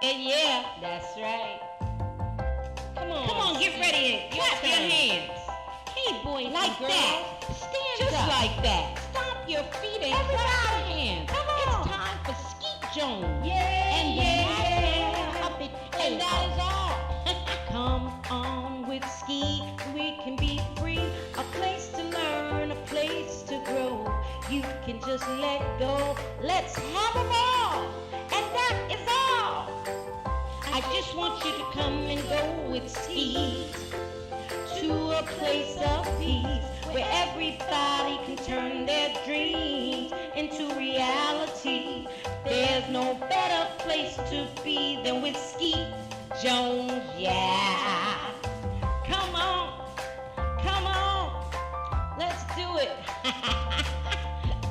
And yeah, that's right. Come on, get ready and clap your hands. Hey, boys like and girls, that. Stand just up. Like that. Stomp your feet and clap your hands. Come on. It's time for Skeet Jones. Yeah, and the puppet. And that is all. Come on with Skeet. We can be free. A place to learn, a place to grow. You can just let go. Let's have a ball. And that is all. I just want you to come and go with Skeet to a place of peace where everybody can turn their dreams into reality. There's no better place to be than with Skeet Jones, yeah. Come on, let's do it.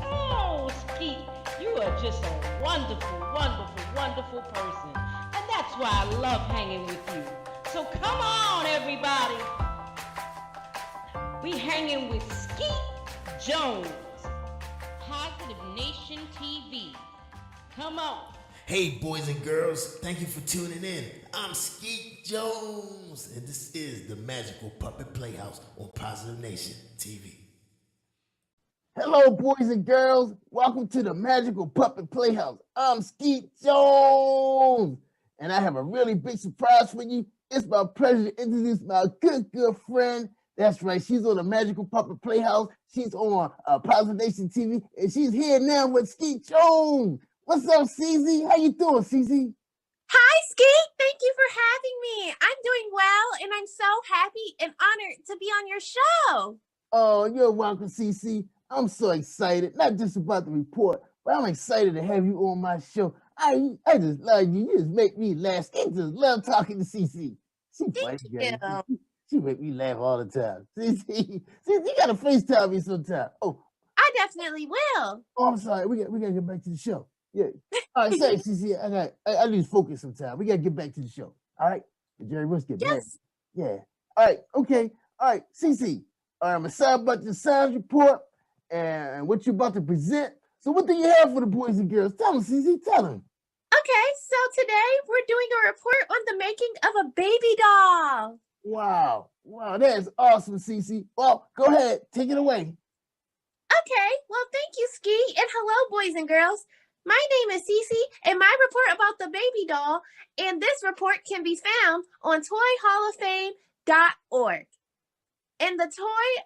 Oh, Skeet, you are just a wonderful, wonderful, wonderful person. And that's why I love hanging with you. So come on, everybody. We hanging with Skeet Jones, Positive Nation TV. Come on. Hey, boys and girls, thank you for tuning in. I'm Skeet Jones, and this is the Magical Puppet Playhouse on Positive Nation TV. Hello, boys and girls. Welcome to the Magical Puppet Playhouse. I'm Skeet Jones, and I have a really big surprise for you. It's my pleasure to introduce my good friend. That's right, she's on the Magical Puppet Playhouse. She's on Positive Nation TV, and she's here now with Skeet Jones. What's up, CZ? How you doing, CZ? Hi, Skeet. Thank you for having me. I'm doing well, and I'm so happy and honored to be on your show. Oh, you're welcome, CC. I'm so excited, not just about the report, but I'm excited to have you on my show. I just love you. You just make me laugh. I just love talking to CC. Thank you. She make me laugh all the time. CC, you gotta FaceTime me sometime. Oh, I definitely will. Oh, I'm sorry. We gotta get back to the show. Yeah. All right, sorry, CC. I lose focus sometimes. We gotta get back to the show. All right, Jerry, let's get back. Yeah. All right. Okay. All right, CC. I'm excited about the science report and what you're about to present. So, what do you have for the boys and girls? Tell them, CC. Tell them. Okay, so today we're doing a report on the making of a baby doll. Wow, that is awesome, CC. Well, go ahead, take it away. Okay, well, thank you, Skeet, and hello, boys and girls. My name is Cece, and my report about the baby doll, and this report can be found on toyhalloffame.org. And the toy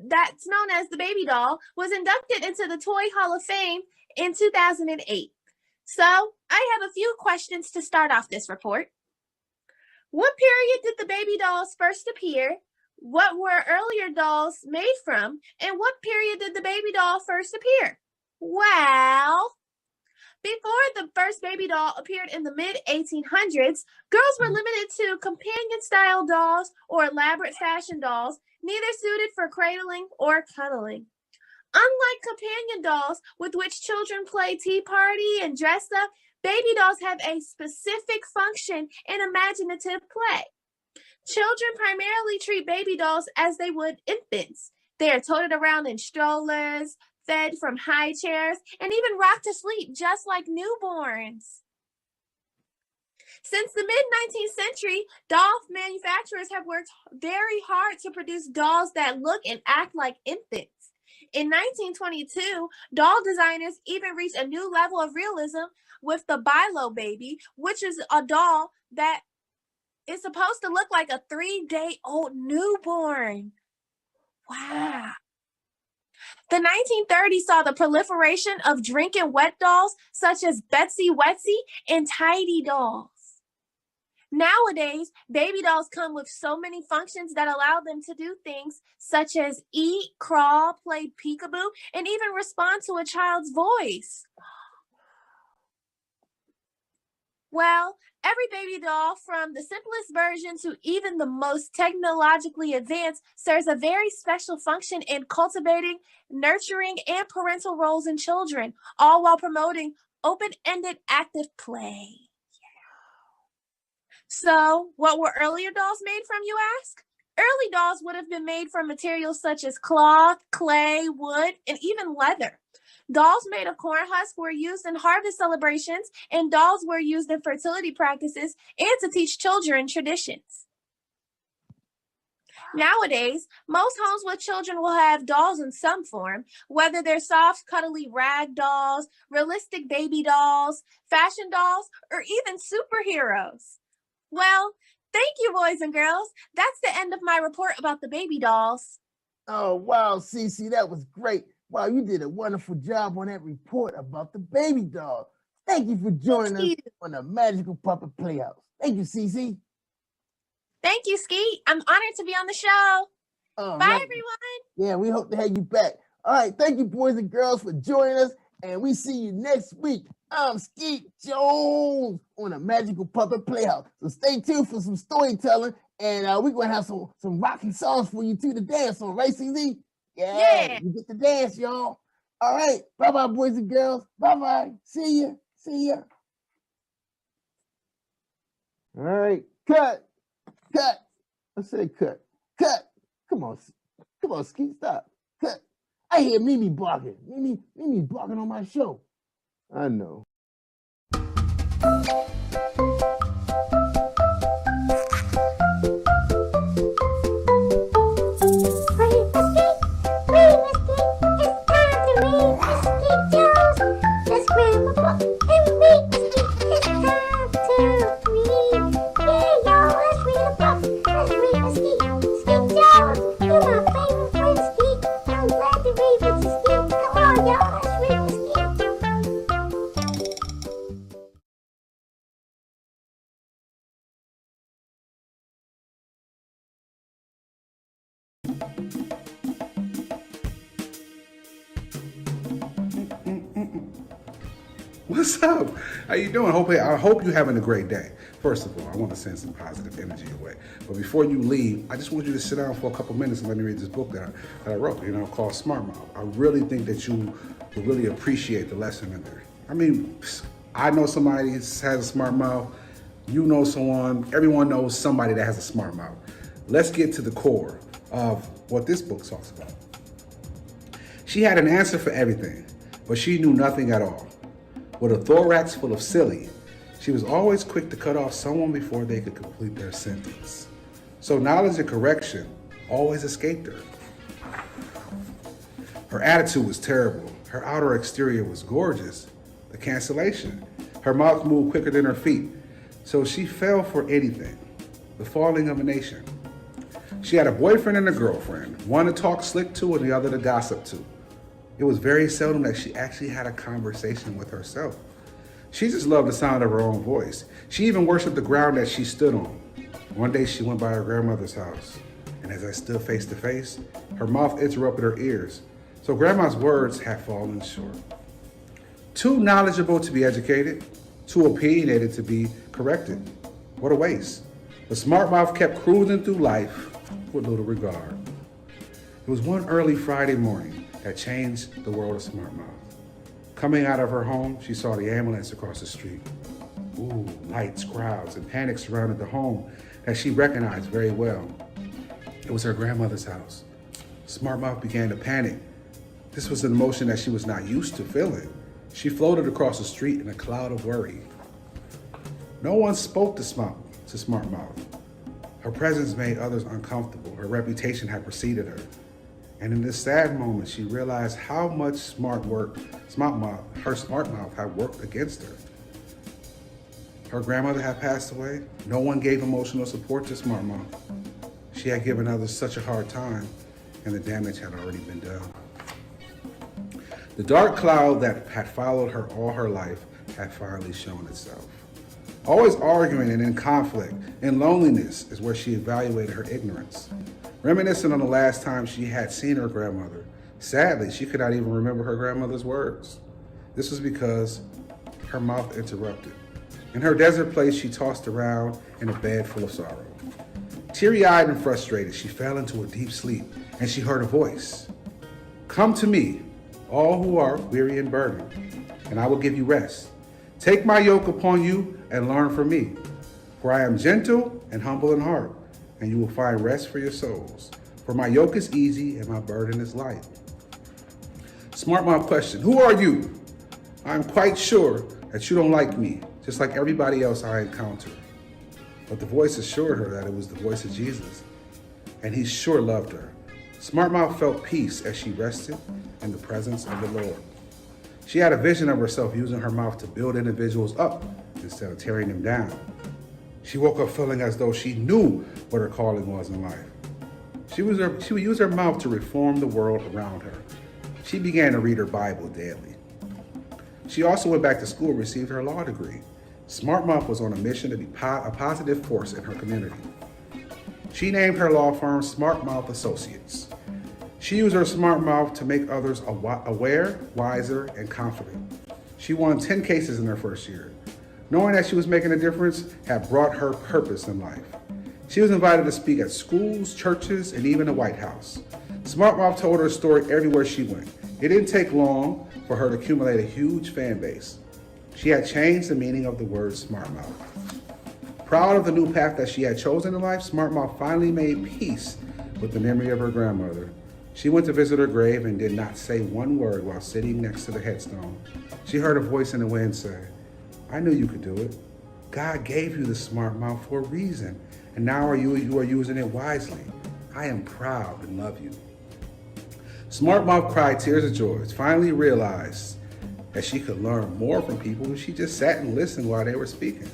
that's known as the baby doll was inducted into the Toy Hall of Fame in 2008. So I have a few questions to start off this report. What period did the baby dolls first appear? What were earlier dolls made from? And what period did the baby doll first appear? Well, before the first baby doll appeared in the mid-1800s, girls were limited to companion-style dolls or elaborate fashion dolls, neither suited for cradling or cuddling. Unlike companion dolls with which children play tea party and dress up, baby dolls have a specific function in imaginative play. Children primarily treat baby dolls as they would infants. They are toted around in strollers, fed from high chairs, and even rocked to sleep just like newborns. Since the mid-19th century, doll manufacturers have worked very hard to produce dolls that look and act like infants. In 1922, doll designers even reached a new level of realism with the Bilo baby, which is a doll that is supposed to look like a 3-day-old newborn. Wow. The 1930s saw the proliferation of drinking wet dolls such as Betsy Wetsy and Tidy dolls. Nowadays, baby dolls come with so many functions that allow them to do things such as eat, crawl, play peekaboo, and even respond to a child's voice. Well, every baby doll, from the simplest version to even the most technologically advanced, serves a very special function in cultivating, nurturing, and parental roles in children, all while promoting open-ended active play. So, what were earlier dolls made from, you ask? Early dolls would have been made from materials such as cloth, clay, wood, and even leather. Dolls made of corn husk were used in harvest celebrations, and dolls were used in fertility practices and to teach children traditions. Nowadays, most homes with children will have dolls in some form, whether they're soft, cuddly rag dolls, realistic baby dolls, fashion dolls, or even superheroes. Well, thank you, boys and girls. That's the end of my report about the baby dolls. Oh, wow, Cece, that was great. Wow, you did a wonderful job on that report about the baby doll. Thank you for joining us on the Magical Puppet Playhouse. Thank you, Cece. Thank you, Skeet. I'm honored to be on the show. Bye, everyone. Yeah, we hope to have you back. All right, thank you, boys and girls, for joining us, and we see you next week. I'm Skeet Jones on the Magical Puppet Playhouse. So stay tuned for some storytelling, and we're going to have some rocking songs for you, too, to dance on, right, CZ? Yeah, you get to dance, y'all. All right, bye-bye, boys and girls. Bye-bye. See ya. See ya. All right, cut. Cut. I said cut. Cut. Come on, Skeet, stop. Cut. I hear Mimi barking. Mimi barking on my show. I know. What's up? How you doing? I hope you're having a great day. First of all, I want to send some positive energy your way. But before you leave, I just want you to sit down for a couple minutes and let me read this book that I wrote, called Smart Mouth. I really think that you will really appreciate the lesson in there. I mean, I know somebody has a smart mouth. You know someone. Everyone knows somebody that has a smart mouth. Let's get to the core of what this book talks about. She had an answer for everything, but she knew nothing at all. With a thorax full of silly, she was always quick to cut off someone before they could complete their sentence. So knowledge and correction always escaped her. Her attitude was terrible. Her outer exterior was gorgeous. The cancellation. Her mouth moved quicker than her feet. So she fell for anything. The falling of a nation. She had a boyfriend and a girlfriend, one to talk slick to and the other to gossip to. It was very seldom that she actually had a conversation with herself. She just loved the sound of her own voice. She even worshiped the ground that she stood on. One day she went by her grandmother's house, and as I stood face to face, her mouth interrupted her ears. So grandma's words had fallen short. Too knowledgeable to be educated, too opinionated to be corrected. What a waste. The smart mouth kept cruising through life with little regard. It was one early Friday morning that changed the world of Smart Mouth. Coming out of her home, she saw the ambulance across the street. Ooh, lights, crowds, and panic surrounded the home that she recognized very well. It was her grandmother's house. Smart Mouth began to panic. This was an emotion that she was not used to feeling. She floated across the street in a cloud of worry. No one spoke to Smart Mouth. Her presence made others uncomfortable. Her reputation had preceded her. And in this sad moment, she realized how much her smart mouth had worked against her. Her grandmother had passed away. No one gave emotional support to Smart Mouth. She had given others such a hard time, and the damage had already been done. The dark cloud that had followed her all her life had finally shown itself. Always arguing and in conflict, in loneliness is where she evaluated her ignorance. Reminiscing on the last time she had seen her grandmother, sadly, she could not even remember her grandmother's words. This was because her mouth interrupted. In her desert place, she tossed around in a bed full of sorrow. Teary-eyed and frustrated, she fell into a deep sleep, and she heard a voice. "Come to me, all who are weary and burdened, and I will give you rest. Take my yoke upon you and learn from me, for I am gentle and humble in heart, and you will find rest for your souls. For my yoke is easy and my burden is light." Smart Mouth questioned, "Who are you? I'm quite sure that you don't like me, just like everybody else I encounter." But the voice assured her that it was the voice of Jesus, and he sure loved her. Smart Mouth felt peace as she rested in the presence of the Lord. She had a vision of herself using her mouth to build individuals up instead of tearing them down. She woke up feeling as though she knew what her calling was in life. She would use her mouth to reform the world around her. She began to read her Bible daily. She also went back to school and received her law degree. Smart Mouth was on a mission to be a positive force in her community. She named her law firm Smart Mouth Associates. She used her smart mouth to make others aware, wiser, and confident. She won 10 cases in her first year. Knowing that she was making a difference had brought her purpose in life. She was invited to speak at schools, churches, and even the White House. Smart Mouth told her story everywhere she went. It didn't take long for her to accumulate a huge fan base. She had changed the meaning of the word smart mouth. Proud of the new path that she had chosen in life, Smart Mouth finally made peace with the memory of her grandmother. She went to visit her grave and did not say one word while sitting next to the headstone. She heard a voice in the wind say, "I knew you could do it. God gave you the smart mouth for a reason, and now you are using it wisely. I am proud and love you." Smart Mouth cried tears of joy, finally realized that she could learn more from people if she just sat and listened while they were speaking.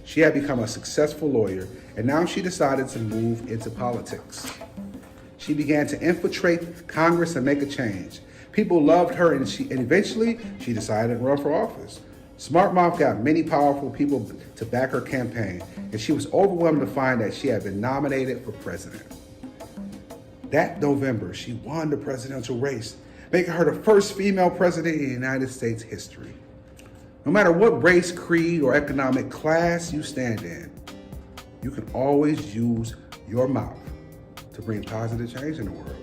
She had become a successful lawyer, and now she decided to move into politics. She began to infiltrate Congress and make a change. People loved her, and eventually she decided to run for office. Smart Mouth got many powerful people to back her campaign, and she was overwhelmed to find that she had been nominated for president. That November, she won the presidential race, making her the first female president in United States history. No matter what race, creed, or economic class you stand in, you can always use your mouth to bring positive change in the world.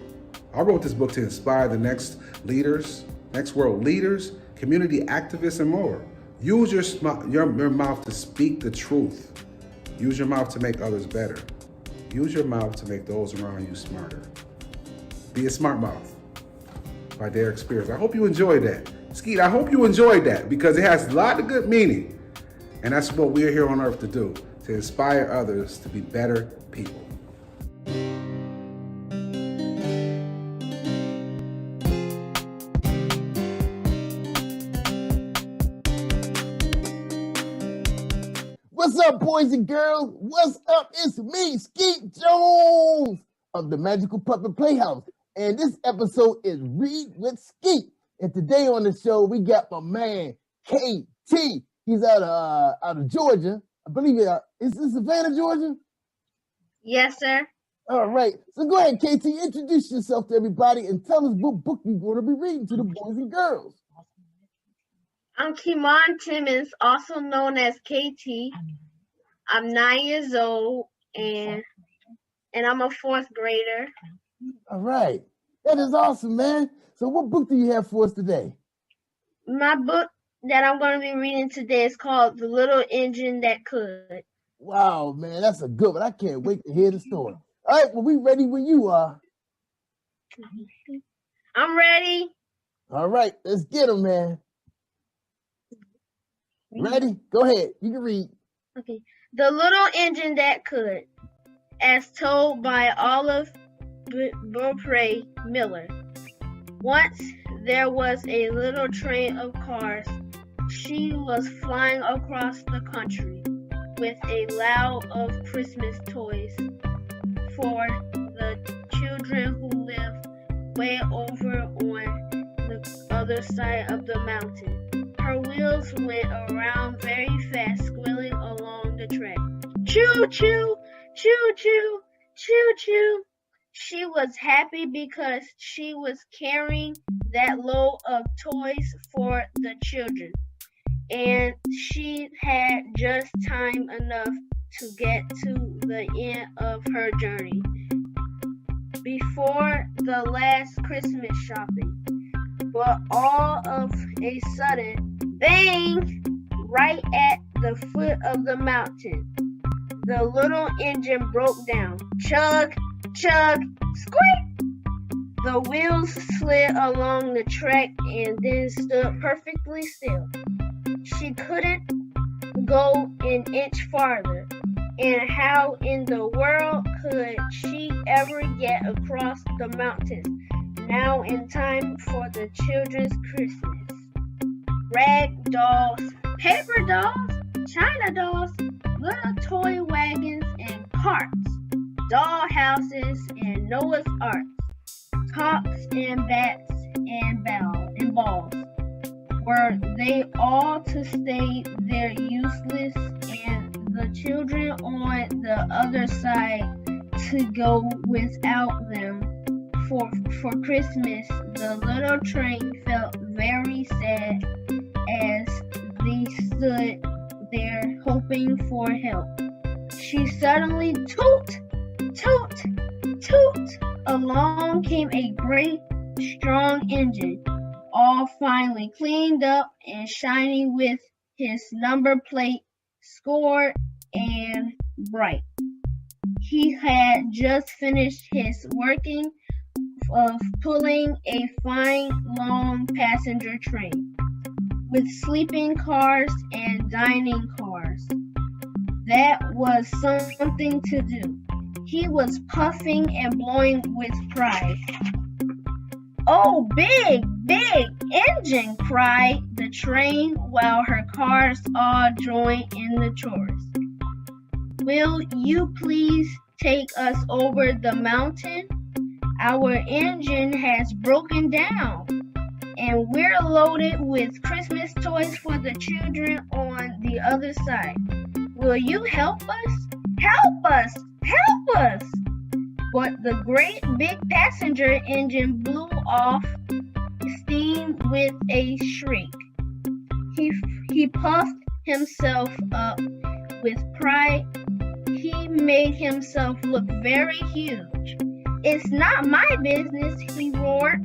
I wrote this book to inspire the next world leaders, community activists, and more. Use your mouth to speak the truth. Use your mouth to make others better. Use your mouth to make those around you smarter. Be a Smart Mouth by Derek Spears. I hope you enjoyed that. Skeet, I hope you enjoyed that because it has a lot of good meaning. And that's what we're here on earth to do, to inspire others to be better people. What's up, boys and girls? What's up? It's me, Skeet Jones of the Magical Puppet Playhouse. And this episode is Read with Skeet. And today on the show, we got my man, KT. He's out of Georgia. I believe is this Savannah, Georgia? Yes, sir. All right. So go ahead, KT. Introduce yourself to everybody and tell us what book you're going to be reading to the boys and girls. I'm Kimon Timmons, also known as KT. I'm 9 years old, and I'm a fourth grader. All right. That is awesome, man. So what book do you have for us today? My book that I'm going to be reading today is called The Little Engine That Could. Wow, man, that's a good one. I can't wait to hear the story. All right, well, we ready when you are. I'm ready. All right, let's get them, man. Ready? Go ahead. You can read. Okay. The Little Engine That Could, as told by Olive Beaupre Miller. Once there was a little train of cars. She was flying across the country with a load of Christmas toys for the children who lived way over on the other side of the mountain. Her wheels went around very fast, squealing along the track. Choo choo, choo choo, choo choo. She was happy because she was carrying that load of toys for the children, and she had just time enough to get to the end of her journey before the last Christmas shopping. But all of a sudden, bang! Right at the foot of the mountain, the little engine broke down. Chug, chug, squeak! The wheels slid along the track and then stood perfectly still. She couldn't go an inch farther. And how in the world could she ever get across the mountains now in time for the children's Christmas? Rag dolls, paper dolls, china dolls, little toy wagons and carts, doll houses and Noah's Arks, tops and bats and balls. Were they all to stay there useless and the children on the other side to go without them? For Christmas, the little train felt very sad as they stood there hoping for help. She suddenly toot, toot, toot. Along came a great strong engine, all finely cleaned up and shining with his number plate scored and bright. He had just finished his working of pulling a fine long passenger train with sleeping cars and dining cars. That was something to do. He was puffing and blowing with pride. "Oh, big engine," cried the train while her cars all joined in the chorus. "Will you please take us over the mountain? Our engine has broken down, and we're loaded with Christmas toys for the children on the other side. Will you help us? Help us! Help us!" But the great big passenger engine blew off steam with a shriek. He puffed himself up with pride. He made himself look very huge. "It's not my business," he roared,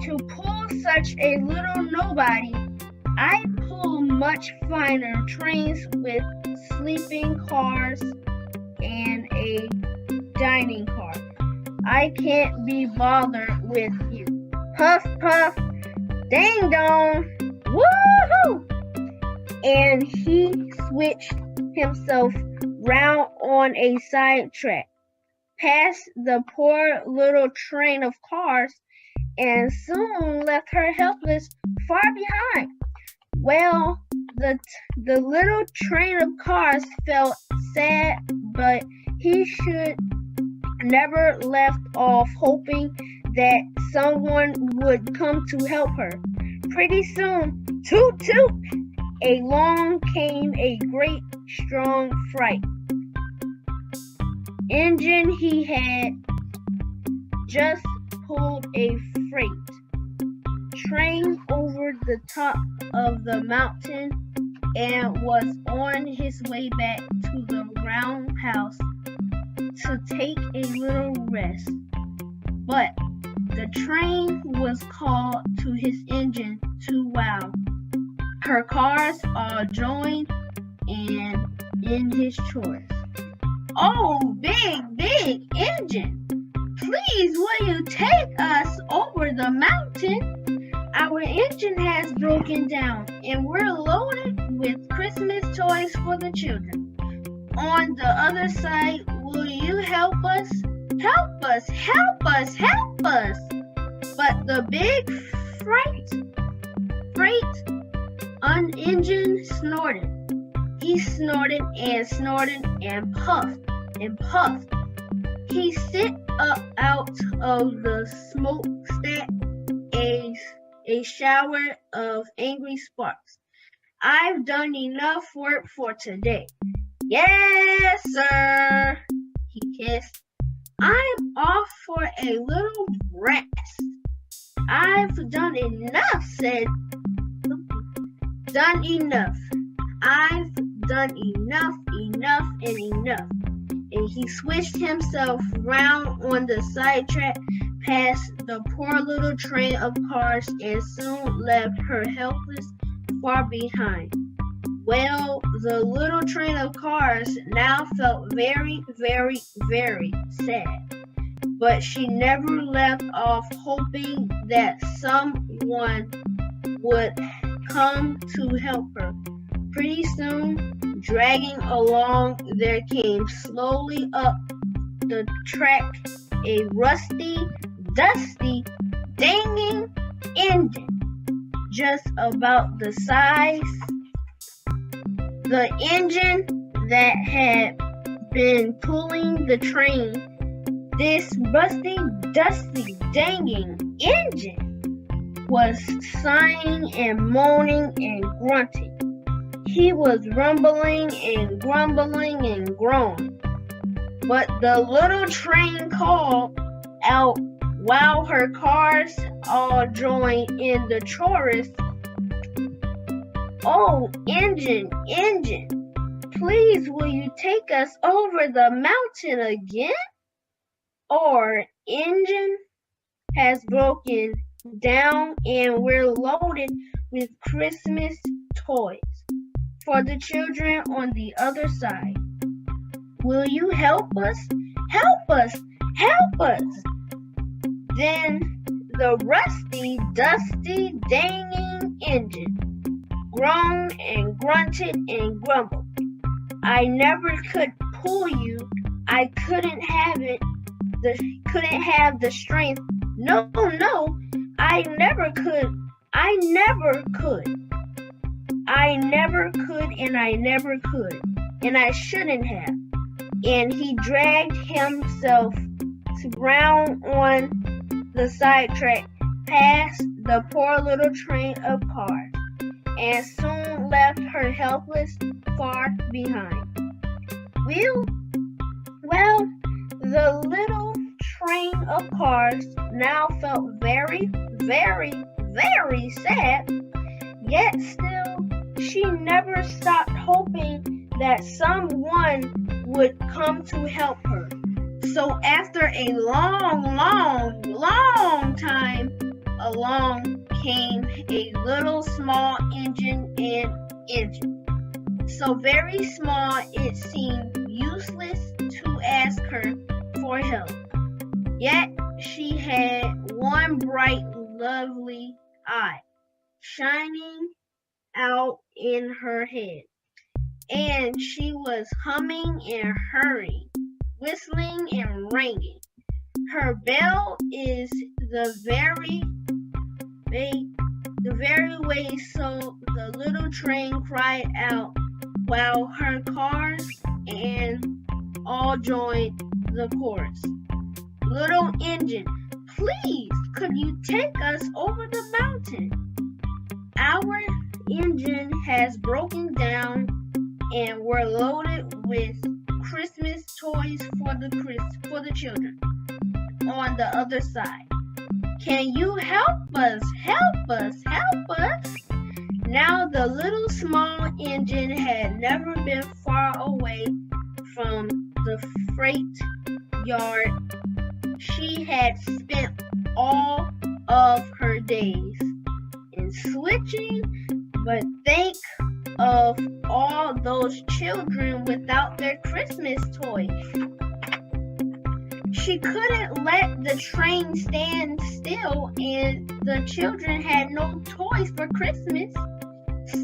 "to pull such a little nobody. I pull much finer trains with sleeping cars and a dining car. I can't be bothered with you." Puff, puff, ding dong, woohoo! And he switched himself round on a side track, past the poor little train of cars, and soon left her helpless far behind. Well, the little train of cars felt sad, but he should never left off hoping that someone would come to help her. Pretty soon, toot toot, along came a great strong freight engine. He had just pulled a freight train over the top of the mountain and was on his way back to the roundhouse to take a little rest. But the train was called to his engine to wow. Her cars all joined and in his chorus. "Oh, big engine, please will you take us over the mountain? Our engine has broken down and we're loaded with Christmas toys for the children. On the other side, will you help us? Help us, help us, help us!" But the big freight engine snorted. He snorted and puffed and puffed. He sent up out of the smokestack a shower of angry sparks. "I've done enough work for today." "Yes, sir," he hissed. "I'm off for a little rest." "I've done enough," said "Done enough. I've done enough and enough." And he switched himself round on the sidetrack past the poor little train of cars and soon left her helpless far behind. Well, the little train of cars now felt very, very, very sad. but she never left off hoping that someone would come to help her. Pretty soon, dragging along, there came slowly up the track a rusty, dusty, dangling engine, just about the size. The engine that had been pulling the train, this rusty, dusty, dangling engine, was sighing and moaning and grunting. He was rumbling and grumbling and groaning. But the little train called out while her cars all joined in the chorus. Oh, engine, engine, please will you take us over the mountain again? Our engine has broken down and we're loaded with Christmas toys for the children on the other side. Will you help us? Help us! Help us! Then the rusty, dusty, dangling engine groaned and grunted and grumbled. I never could pull you. I couldn't have it. Couldn't have the strength. No, no, I never could. I never could. I never could, and I never could, and I shouldn't have. And he dragged himself to ground on the sidetrack past the poor little train of cars, and soon left her helpless far behind. Well, the little train of cars now felt very, very, very sad, yet still she never stopped hoping that someone would come to help her. So after a long, long, long time, along came a little small engine. So very small it seemed useless to ask her for help. Yet she had one bright, lovely eye shining out in her head, and she was humming and hurrying, whistling and ringing. Her bell is the very way, so the little train cried out while her cars and all joined the chorus. Little engine, please, could you take us over the mountain? Our engine has broken down and we're loaded with Christmas toys for the children on the other side. Can you help us? Help us! Help us! Now the little small engine had never been far away from the freight yard. She had spent all of her days in switching, but think of all those children without their Christmas toys. She couldn't let the train stand still, and the children had no toys for Christmas.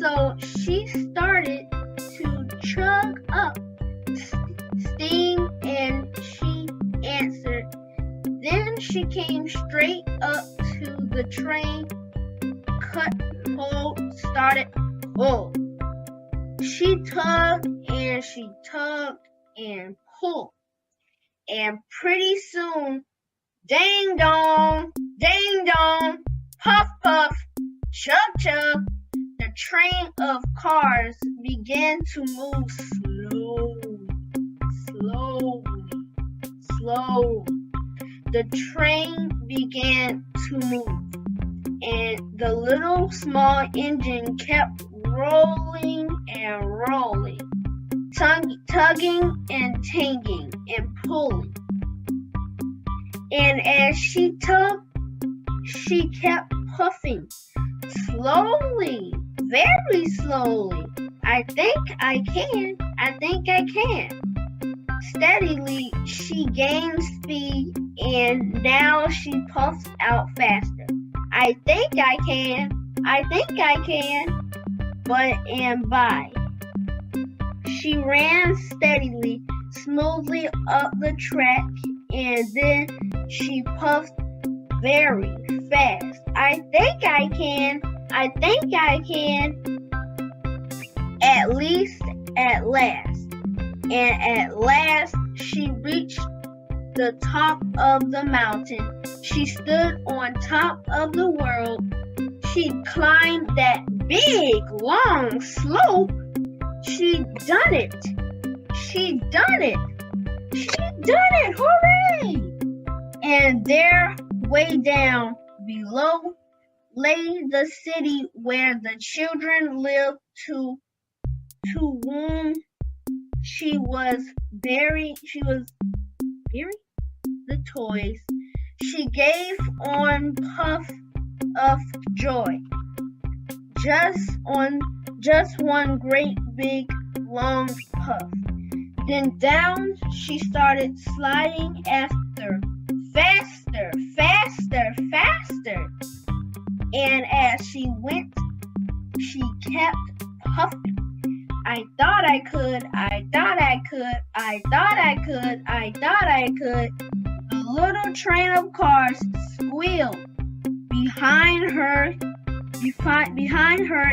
So she started to chug up steam, and she answered. Then she came straight up to the train, cut hold, started pull. She tugged and she tugged and pulled. And pretty soon, ding dong, puff puff, chug chug, the train of cars began to move slowly. The train began to move, and the little small engine kept rolling and rolling, tugging and tanging and pulling. And as she tugged, she kept puffing slowly, very slowly. I think I can. steadily she gained speed and now she puffs out faster. I think I can. But and by. She ran steadily, smoothly up the track, and then she puffed very fast. I think I can. At last. And at last she reached the top of the mountain. She stood on top of the world. She climbed that big, long slope. She done it. Hooray! And there, way down below, lay the city where the children lived to whom she was buried the toys. She gave on puff of joy. Just one great big long puff. Then down she started sliding after. Faster. And as she went, she kept puffing. I thought I could. The little train of cars squealed behind her,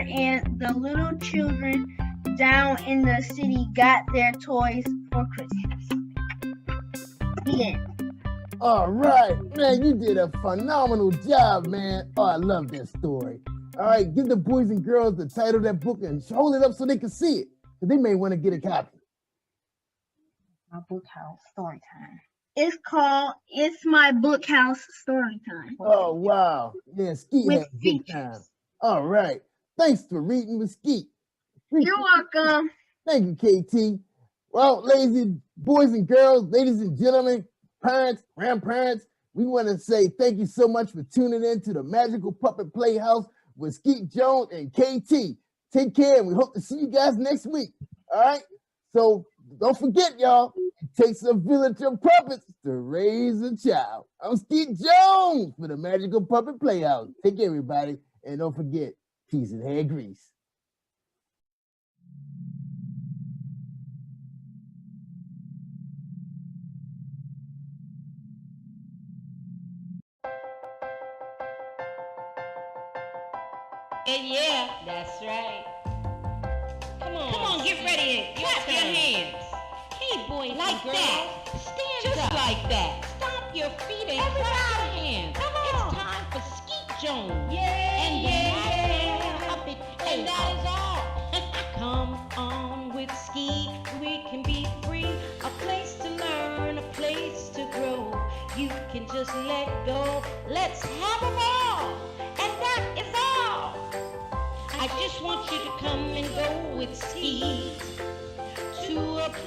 and the little children down in the city got their toys for Christmas. The end. All right, man, you did a phenomenal job, man. Oh, I love that story. All right, give the boys and girls the title of that book and hold it up so they can see it. Because they may want to get a copy. My book house story time. It's called It's My Book House Story Time. Oh, wow. Yeah, Skeet With had a good time. All right. Thanks for reading with Skeet. You're welcome. Thank you, KT. Well, boys and girls, ladies and gentlemen, parents, grandparents, we want to say thank you so much for tuning in to the Magical Puppet Playhouse with Skeet Jones and KT. Take care, and we hope to see you guys next week. All right? So don't forget, y'all, it takes a village of puppets to raise a child. I'm Skeet Jones for the Magical Puppet Playhouse. Take care, everybody, and don't forget, peace and hair grease. And yeah, that's right. Come on, get ready and clap your hands. Hey, boys, like that. Stand just up. Like that. Stomp your feet and clap your hands. Come on. It's time for Skeet Jones. And that is all. Come on with Skeet, we can be free. A place to learn, a place to grow. You can just let go. Let's have a ball. And that is all. I just want you to come and go with Skeet to a place.